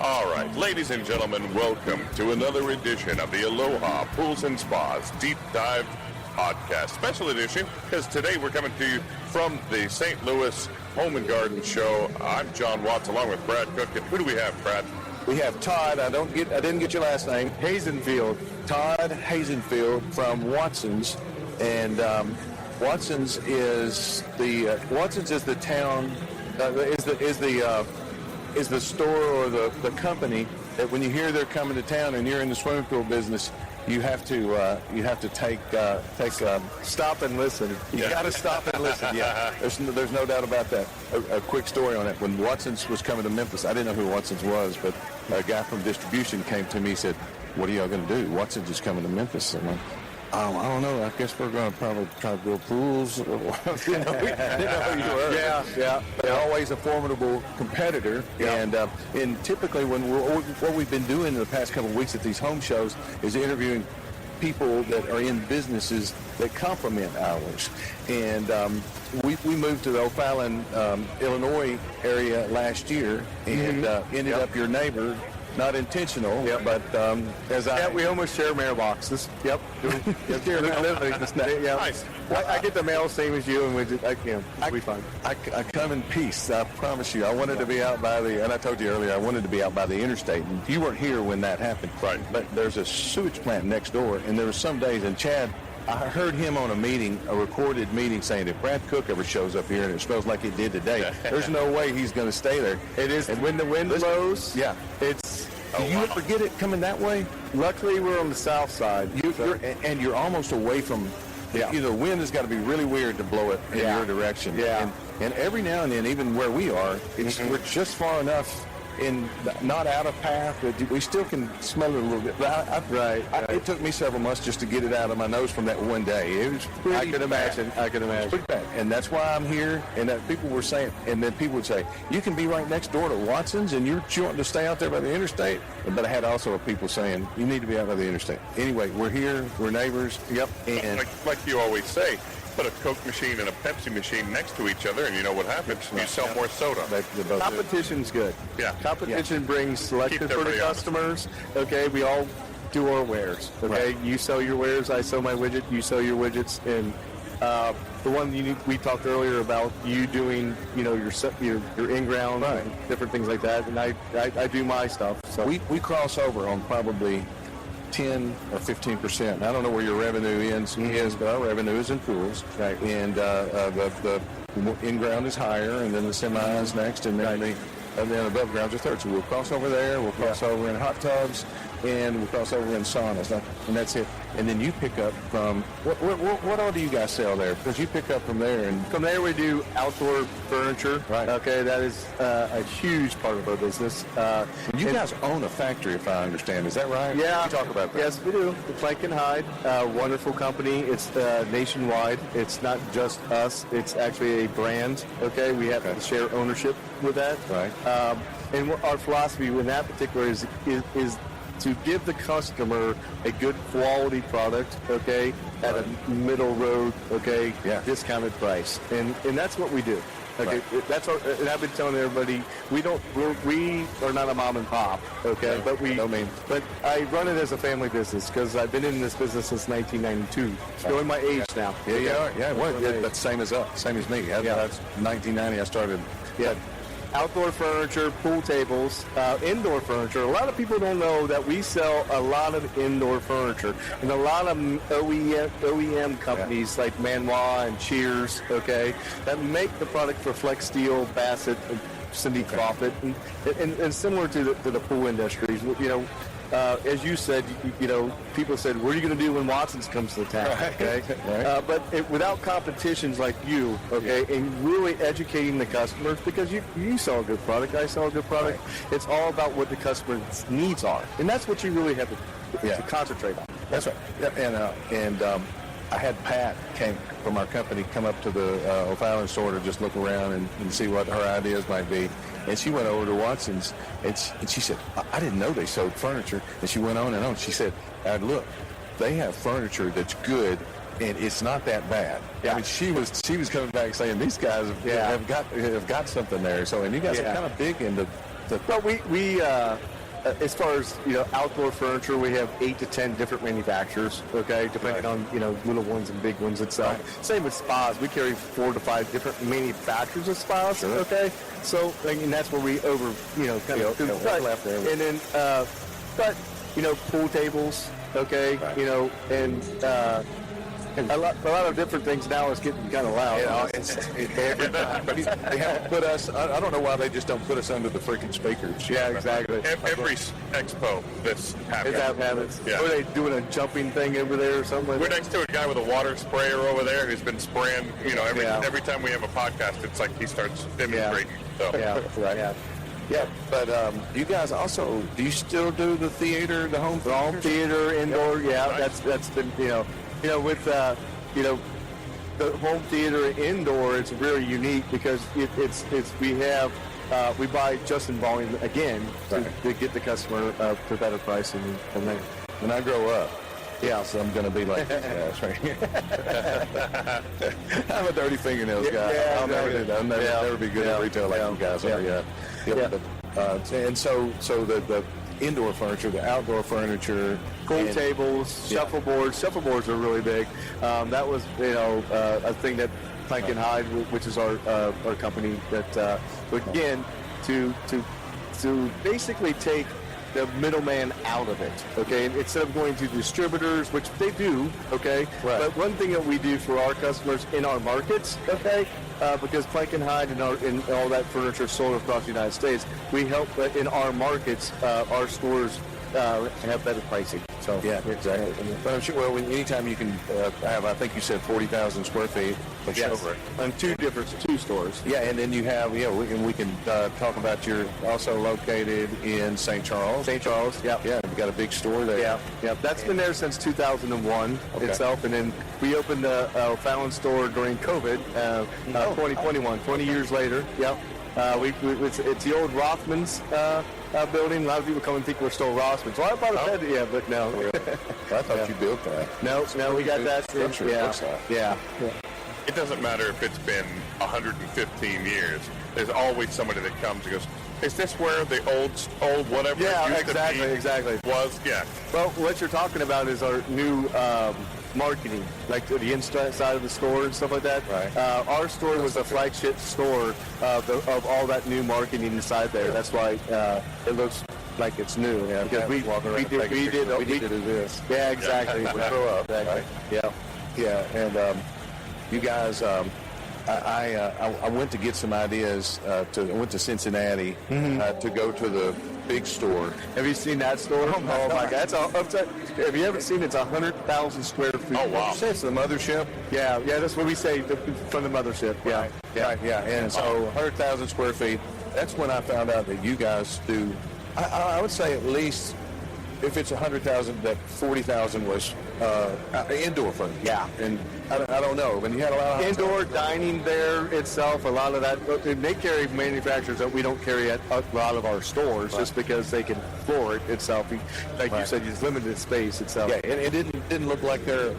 All right, ladies and gentlemen, welcome to another edition of the Aloha Pools and Spas Deep Dive Podcast, special edition, because today we're coming to you from the St. Louis Home and Garden Show. I'm John Watts, along with Brad Cook. And who do we have, Brad? We have Todd. I didn't get your last name. Hazenfield. Todd Hazenfield from Watson's, and Watson's is the town is the store or the company that when you hear they're coming to town and you're in the swimming pool business, you have to take Stop and listen. You got to stop and listen. Yeah, there's no doubt about that. A quick story on it. When Watson's was coming to Memphis, I didn't know who Watson's was, but a guy from distribution came to me and said, "What are y'all going to do? Watson's is coming to Memphis." And I don't know. I guess we're going to probably try to build pools. Didn't know who you were. Yeah. They're always a formidable competitor. Yeah. And typically what we've been doing in the past couple of weeks at these home shows is interviewing people that are in businesses that complement ours. And we moved to the O'Fallon, Illinois area last year and ended up your neighbor. Not intentional, but we almost share mailboxes. Yep. Nice. I get the mail same as you, and we'll be fine. I come in peace. I promise you. I wanted to be out by and I told you earlier, I wanted to be out by the interstate. And you weren't here when that happened. Right. But there's a sewage plant next door, and there were some days, and Chad, I heard him on a recorded meeting saying, if Brad Cook ever shows up here and it smells like it did today, there's no way he's going to stay there. It is. And when the wind blows, it's. Do you ever get it coming that way? Luckily, we're on the south side. You're almost away from. Yeah. The wind has got to be really weird to blow it in your direction. Yeah. And every now and then, even where we are, we're just far enough not out of path, but we still can smell it a little bit. But it took me several months just to get it out of my nose from that one day. It was pretty I can imagine. Pretty bad. And that's why I'm here. And that people were saying, and then people would say, you can be right next door to Watson's and you're wanting to stay out there by the interstate. But I had also people saying, you need to be out by the interstate. Anyway, we're here. We're neighbors. Yep. And like you always say, put a Coke machine and a Pepsi machine next to each other, and you know what happens? You sell more soda. Competition's good. Yeah. Competition brings selection for the customers. Okay, we all do our wares. Okay, you sell your wares, I sell my widget, you sell your widgets, and the one we talked earlier about you doing, your in-ground, and different things like that, and I do my stuff. So we cross over on probably 10 or 15%. I don't know where your revenue is, but our revenue is in pools. Right. And the in-ground is higher, and then the semi is next, and then the above ground is third. So we'll cross over there, we'll cross over in hot tubs, and we'll cross over in saunas, and that's it. And then you pick up from, what all do you guys sell there? Because you pick up from there. And from there we do outdoor furniture. Right. Okay, that is a huge part of our business. You guys own a factory, if I understand. Is that right? Yeah. Can you talk about that? Yes, we do. Plank and Hide, wonderful company. It's nationwide. It's not just us. It's actually a brand. Okay, we have to share ownership with that. Right. And our philosophy in that particular is to give the customer a good quality product, okay, at a middle road, okay, discounted price, and that's what we do. Okay, that's our, and I've been telling everybody we are not a mom and pop, okay, but but I run it as a family business because I've been in this business since 1992. Showing my age now. That's same as us, same as me. That's 1990. I started. Yeah. Outdoor furniture, pool tables, indoor furniture. A lot of people don't know that we sell a lot of indoor furniture. And a lot of OEM companies like Manoir and Cheers, okay, that make the product for Flex Steel, Bassett, and Cindy Crawford, and similar to the pool industries. As you said, people said, what are you going to do when Watson's comes to town? Okay? But without competitions like you, and really educating the customers, because you sell a good product, I sell a good product, it's all about what the customer's needs are. And that's what you really have to concentrate on. That's right. And I had Pat came from our company come up to the O'Fallon store to just look around and see what her ideas might be. And she went over to Watson's, and she said, I didn't know they sold furniture. And she went on and on. She said, look, they have furniture that's good, and it's not that bad. Yeah. I mean, she was coming back saying, these guys have got something there. So, and you guys are kind of big into But we as far as outdoor furniture, we have 8 to 10 different manufacturers. Okay, depending on little ones and big ones itself. Same with spas, we carry 4 to 5 different manufacturers of spas. Sure. Okay, so that's where we kind of left there. And then but pool tables. Okay, and a lot of different things now is getting kind of loud. They haven't put us. I don't know why they just don't put us under the freaking speakers. Yeah, exactly. Every expo, this happens. That happens. Yeah. Are they doing a jumping thing over there or something? We're next to a guy with a water sprayer over there who's been spraying. Every time we have a podcast, it's like he starts demonstrating. So. Yeah, right. Yeah, but you guys also, do you still do the theater, the home theater, indoor? Yeah, nice. that's been with the home theater indoor, it's really unique because it's we buy just in volume again to get the customer for better pricing and then when I grow up. Yeah, so I'm going to be like these guys right here. I'm a dirty fingernails guy. Yeah, I'll never be good at retail like you guys are. Yeah. And so the indoor furniture, the outdoor furniture, pool tables, shuffleboards. Shuffleboards are really big. That was a thing that Plank and Hide, which is our company, that again to basically take the middleman out of it, okay? Instead of going to distributors, which they do, okay? Right. But one thing that we do for our customers in our markets, okay? Because Plank and Hide and all that furniture is sold across the United States, we help in our markets, our stores have better pricing. So yeah, exactly. But I'm sure. Well, anytime you can have, I think you said 40,000 square feet of showroom, and two stores. Yeah, and then you have we can talk about you're also located in St. Charles. St. Charles. Yeah. Yeah, we got a big store there. Yeah. That's been there since 2001 itself, and then we opened the Fallon store during COVID, 2021, 20 years later. Yep. It's the old Rothman's building. A lot of people come and think we're still Rothman's. Well, I thought it said, but no. I thought you built that. No, we got that. Yeah. It doesn't matter if it's been 115 years. There's always somebody that comes and goes, is this where the old whatever used to be exactly. was? Yeah. Well, what you're talking about is our new marketing, like the inside of the store and stuff like that. Right. Our store was a flagship store of all that new marketing inside there. That's why it looks like it's new. Yeah, because we did this. Yeah, exactly. We grow up. Exactly. Right? Yeah, and you guys. I went to get some ideas. I went to Cincinnati to go to the big store. Have you seen that store? Oh my God! Have you ever seen it? It's 100,000 square feet. Oh wow! You say it's the mothership? Yeah. That's what we say from the mothership. Yeah. Yeah. And so 100,000 square feet. That's when I found out that you guys do. I would say at least. If it's 100,000, that 40,000 was indoor furniture. Yeah, and I don't know. When you had a lot of indoor dining there itself, a lot of that they carry manufacturers that we don't carry at a lot of our stores, just because they can floor it itself. Like you said, it's limited space itself. Yeah, and it didn't look like their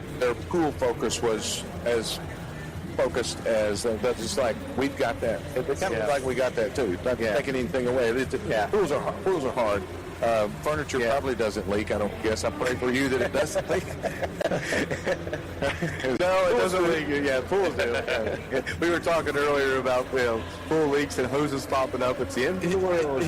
pool focus was as focused as that's just like we've got that. It kind of looked like we got that too. Not taking anything away. Pools are hard. Furniture probably doesn't leak. I don't guess. I pray for you that it doesn't leak. No, it doesn't leak. Yeah, pools do. We were talking earlier about pool leaks and hoses popping up. It's the end of the world.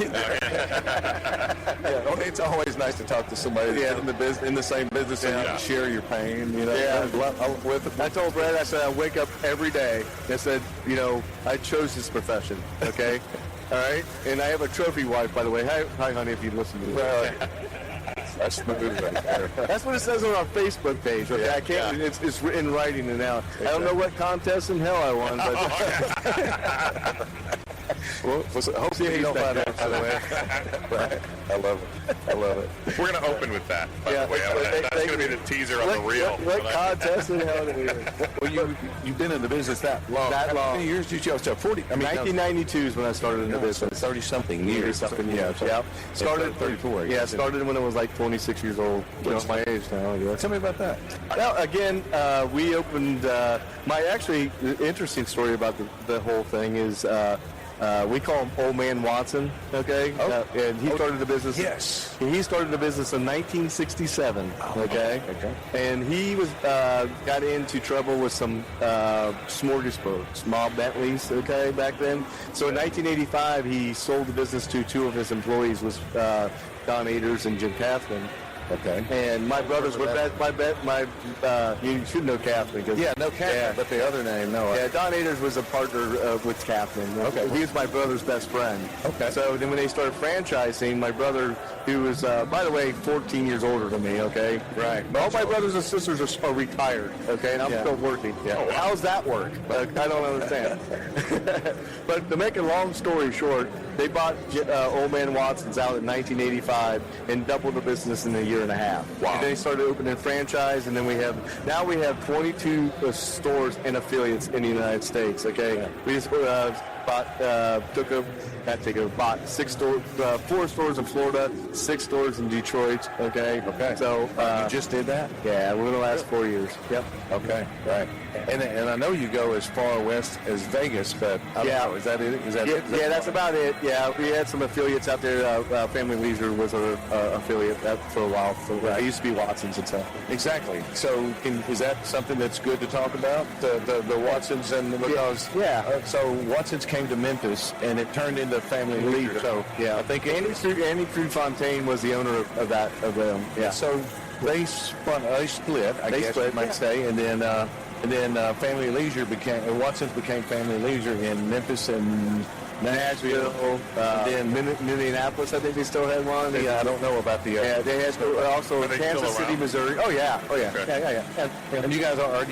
It's always nice to talk to somebody that's in the same business and you can share your pain. I told Brad, I said I wake up every day. I said, I chose this profession. Okay. All right, and I have a trophy wife, by the way. Hi, honey, if you listen to this. That's smooth right there. That's what it says on our Facebook page. Okay, I can't. It's in writing and now. Exactly. I don't know what contest in hell I won, but. Well, hopefully you don't find out, by the way. Right. I love it. We're going to open with that, by the way. That's going to be the teaser on the reel. What contest in hell did we win? Well, you've been in the business that long. How many years did you have? 40? 1992 is when I started in the business. 30-something years. Started 34. Yeah, started when I was like 26 years old. My age now, I guess. Tell me about that. Well, again, we opened. My actually interesting story about the whole thing is We call him Old Man Watson, okay? And he started the business. Yes. He started the business in 1967, okay? And he was got into trouble with some smorgasbord, small Bentleys, okay, back then. So in 1985, he sold the business to two of his employees, was Don Aders and Jim Catherine. Okay. And my brothers were you should know Catherine. But the other name, no. Yeah, Don Aders was a partner with Catherine. Okay. He was my brother's best friend. Okay. So then when they started franchising, my brother, who was, by the way, 14 years older than me, okay? Right. All my brothers and sisters are retired, okay? And I'm still working. Yeah. How's that work? I don't understand. But to make a long story short, they bought Old Man Watson's out in 1985 and doubled the business in a year and a half. Wow. And then they started opening franchise, and then we have 22 stores and affiliates in the United States. Okay, we just bought 4 stores in Florida, 6 stores in Detroit. Okay. So you just did that? Yeah, we're in the last 4 years. Yep. Okay. Right. And I know you go as far west as Vegas, but I don't know, is that it? Yeah, that's about it. Yeah, we had some affiliates out there. Family Leisure was our affiliate for a while. It used to be Watson's and stuff. Exactly. So is that something that's good to talk about? The Watsons and because so Watsons came to Memphis and it turned into Family Leisure. So I think Andy Fontaine was the owner of them. Yeah. So they split. I guess you might say, and then Family Leisure Watsons became Family Leisure in Memphis and Nashville, then Minneapolis. I think they still had one. Yeah, I don't know about the. They had also Kansas City, Missouri. Oh yeah. Okay. Yeah. And you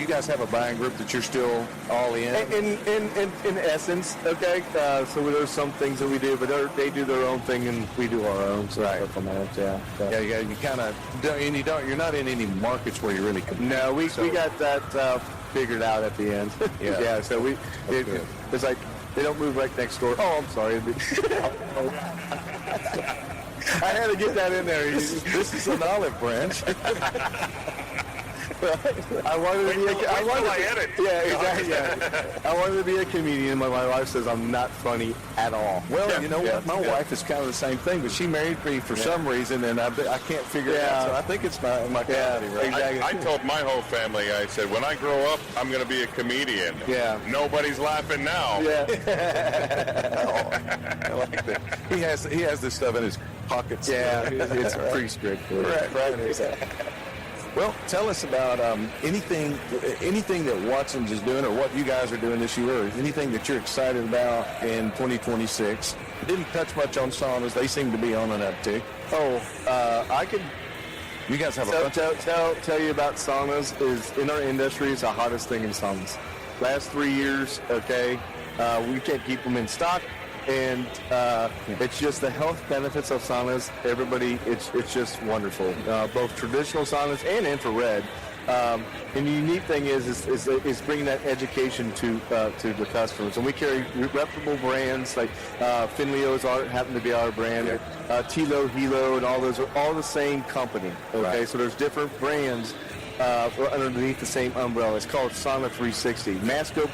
guys have a buying group that you're still all in? In essence, okay. So there's some things that we do, but they do their own thing and we do our own. So right. Yeah. You kind of you're not in any markets where you really compete. No, we got that figured out at the end. Yeah. So it's like. They don't move right next door. Oh, I'm sorry. I had to get that in there. This is an olive branch. I wanted to be I wanted to be a comedian, but my wife says I'm not funny at all. Well, you know what? My wife is kind of the same thing, but she married me for some reason, and I can't figure it out. So I think it's my comedy, right? Exactly. I told my whole family, I said, when I grow up, I'm going to be a comedian. Yeah. Nobody's laughing now. Yeah. I like that. He has this stuff in his pockets. Yeah, it's pretty straightforward. Right. Well, tell us about anything that Watson's is doing or what you guys are doing this year or anything that you're excited about in 2026. Didn't touch much on saunas. They seem to be on an uptick. I could You guys have tell you about saunas is in our industry is the hottest thing in saunas. Last 3 years, okay, we can't keep them in stock. And it's just the health benefits of saunas. Everybody, it's just wonderful. Both traditional saunas and infrared. And the unique thing is bringing that education to the customers. And we carry reputable brands like Finleo's happen to be our brand. Tilo, Hilo, and all those are all the same company. Okay, right. So there's different brands underneath the same umbrella. It's called Sauna 360. Masco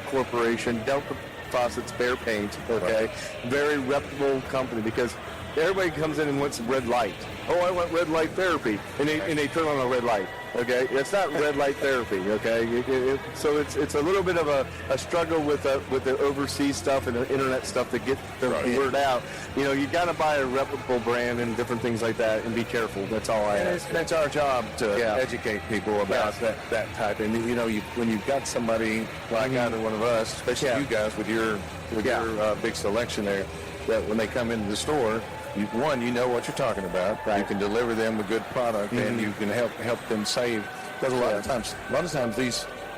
Corporation, Delta Faucets, Bear Paint, okay? Right. Very reputable company because everybody comes in and wants red light. Oh, I want red light therapy. And they turn on a red light, okay? It's not red light therapy, okay? So it's a little bit of a struggle with the overseas stuff and the internet stuff to get the word out. You know, you got to buy a reputable brand and different things like that and be careful. That's all I ask. That's our job to educate people about that type. And, you know, when you've got somebody like either one of us, especially you guys with your big selection there, that when they come into the store, you know what you're talking about. Right. You can deliver them a good product, and you can help them save. Because a lot of times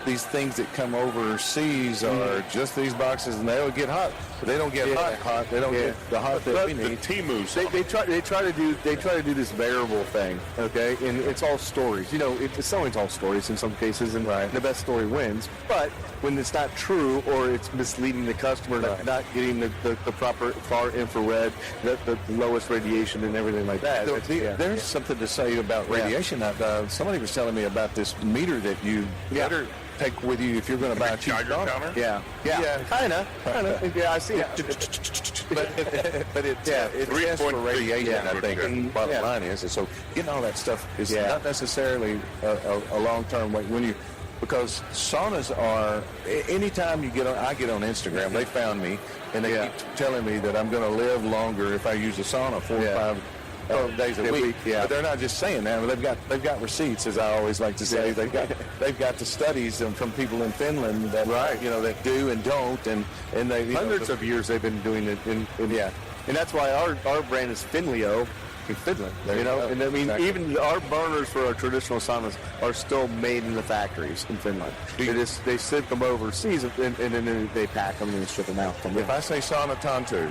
these things that come overseas are just these boxes, and they'll get hot. But they don't get hot. They don't get the hot that we need. The Timus. They try to do this variable thing, okay? And it's all stories. You know, it's always all stories in some cases, and the best story wins. But when it's not true or it's misleading the customer, not getting the proper far infrared, the lowest radiation and everything like that. So there's something to say about radiation. Somebody was telling me about this meter that you better take with you if you're going to buy a cheap counter. Yeah, kind of. Yeah, I seen it. But it's just for 3.3 radiation, I think. temperature. Bottom line is, and so getting all that stuff is not necessarily a long-term way because saunas are. Anytime you I get on Instagram, they found me and they keep telling me that I'm going to live longer if I use a sauna 4 or 5 days a week. Yeah. But they're not just saying that. They've got receipts, as I always like to say. They've got the studies from people in Finland that that do and don't, and they Hundreds of years they've been doing it. And that's why our brand is Finleo in Finland. And I mean, even our burners for our traditional saunas are still made in the factories in Finland. They send them overseas and then they pack them and ship them out. If I say sauna tantu,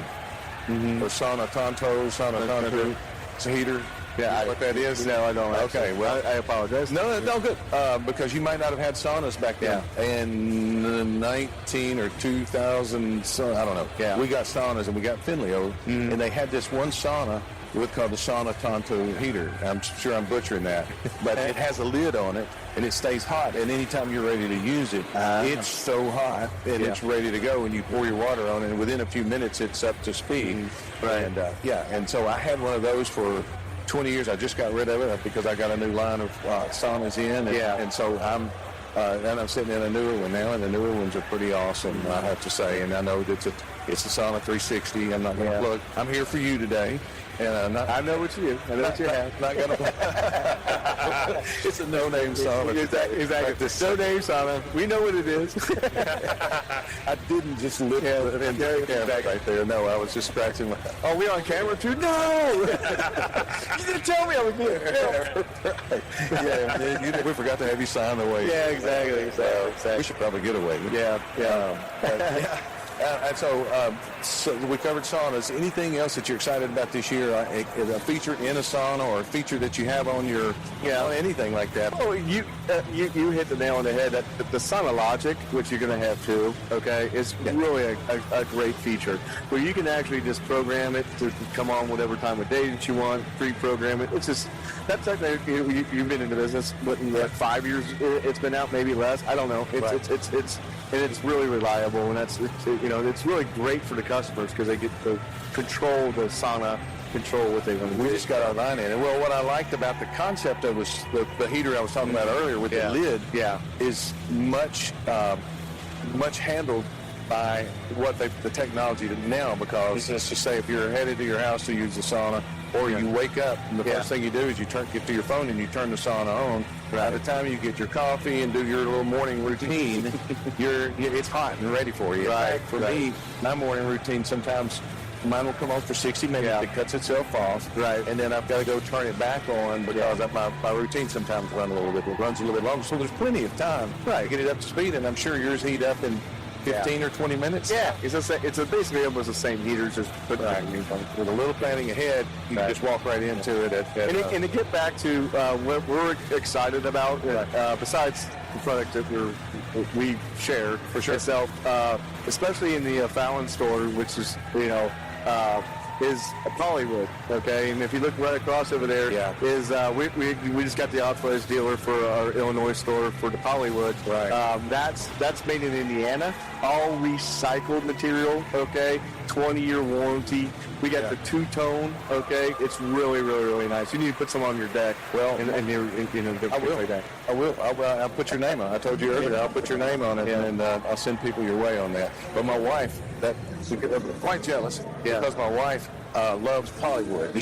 or sauna tantu, it's a heater. Yeah, you know what that is? No, I don't. Okay, well, I apologize. No, good. Because you might not have had saunas back then. In 19 or 2000, I don't know. Yeah. We got saunas and we got Finleo, and they had this one sauna called the sauna tantu heater. I'm sure I'm butchering that, but it has a lid on it and it stays hot. And anytime you're ready to use it, it's so hot and it's ready to go. And you pour your water on it, and within a few minutes, it's up to speed. Right. And and so I had one of those for 20 years. I just got rid of it because I got a new line of saunas in. And so I'm sitting in a newer one now, and the newer ones are pretty awesome, I have to say. And I know that it's a sauna 360. I'm not going to look. I'm here for you today. And I know what you do. I know what you have. Not gonna. It's a no-name sauna. Exactly. No-name sauna. We know what it is. I didn't just look at it and right there. No, I was just scratching my. Oh, we on camera too? No! You didn't tell me I was doing it. We forgot to have you sign the waiver. Yeah, exactly. We should probably get away. And so we covered saunas. Anything else that you're excited about this year? A feature in a sauna or a feature that you have on your, anything like that? Oh, you hit the nail on the head. That the Sauna Logic, which you're going to have too, is really a great feature where you can actually just program it to come on whatever time of day that you want, pre-program it. It's just, that's actually, you've been in the business, but in 5 years it's been out, maybe less. I don't know. It's really reliable, and it's really great for the customers because they get to control the sauna, control what they want to do. We just got our line in. And well, what I liked about the concept of the heater I was talking about earlier with the lid is much handled by what the technology now, because let's just say if you're headed to your house to use the sauna, or you wake up and the first thing you do is you get to your phone and you turn the sauna on. By the time you get your coffee and do your little morning routine, it's hot and ready for you. Right. For me, my morning routine sometimes mine will come on for 60 minutes. It cuts itself off. Right. And then I've got to go turn it back on because my routine sometimes runs a little bit longer. So there's plenty of time to get it up to speed, and I'm sure yours heat up in 15 or 20 minutes? Yeah, it's basically almost the same heaters, just put with a little planning ahead, you can just walk right into it. And to get back to what we're excited about, besides the product that we share for sure itself, especially in the Fallon store, which is is Polywood, okay? And if you look right across over there, is we just got the authorized dealer for our Illinois store for the Polywood. Right. That's made in Indiana, all recycled material, okay? 20-year warranty. We got the two-tone, okay? It's really, really, really nice. You need to put some on your deck. Well, I will. I'll put your name on it. I told you earlier, I'll put your name on it, and I'll send people your way on that. But my wife, quite jealous, because my wife loves Polywood.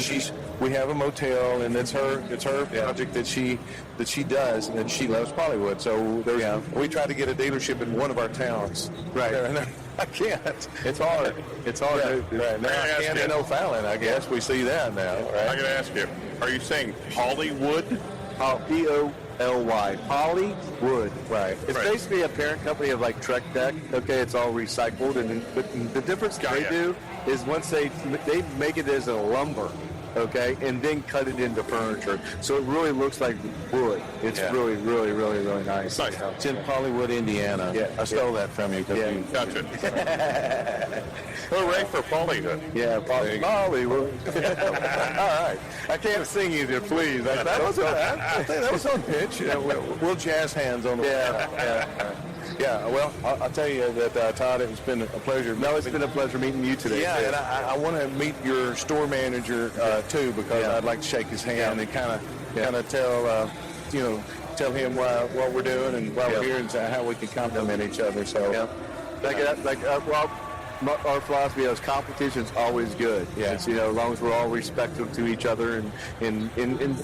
We have a motel, and it's her project that she does, and she loves Polywood. So we try to get a dealership in one of our towns. Right. I can't. It's hard. Right. Now I can in O'Fallon, I guess. We see that now. Right. I'm going to ask you, are you saying Polywood? P-O-L-Y. Polywood. Right. It's basically a parent company of like Trek Deck. Okay, it's all recycled, and the difference they do is once they make it as a lumber. Okay, and then cut it into furniture, so it really looks like wood. It's really, really, really, really nice. It's in Polywood, Indiana. Yeah, I stole that from you. Gotcha. Hooray for Polywood. Yeah, Polywood. All right. I can't sing either, please. That was on pitch. We'll jazz hands on the Yeah, well, I'll tell you that, Todd, it's been a pleasure. No, it's been a pleasure meeting you today. Yeah, too. and I want to meet your store manager too, because I'd like to shake his hand and kind of tell tell him what we're doing and why we're here and how we can complement each other. So, our philosophy is competition's always good. Yeah. It's, as long as we're all respectful to each other and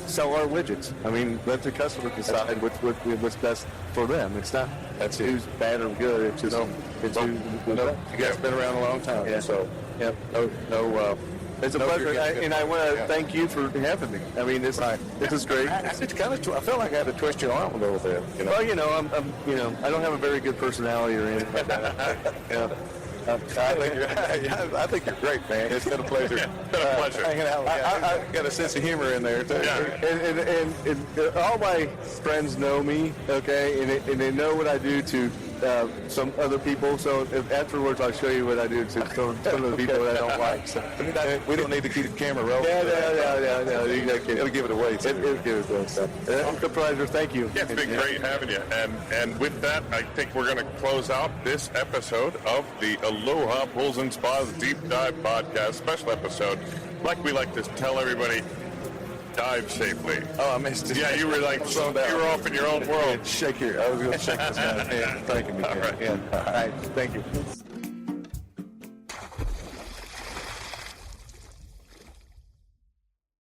sell our widgets. I mean, let the customer decide what's best for them. It's not who's bad or good. It's just you guys have been around a long time. Yeah. So, it's a pleasure, and I want to thank you for having me. I mean, this is great. I felt like I had to twist your arm a little bit. Well, I don't have a very good personality or anything like that. I think you're great, man. It's been a pleasure. It's been a pleasure. Hanging out. I got a sense of humor in there too. Yeah. And all my friends know me, okay, and they know what I do to some other people. So afterwards, I'll show you what I do to some of the people that I don't like. So we don't need to keep the camera rolling. Yeah. It'll give it away. It'll give it away. So it's a pleasure. Thank you. Yeah, it's been great having you. And with that, I think we're going to close out this episode of the Aloha Pools and Spas Deep Dive Podcast, special episode. Like we like to tell everybody, dive safely. Oh, I missed it. Yeah, you were like, you were off in your own world. I was going to shake this guy's hand. Thanking me. All right. All right. Thank you.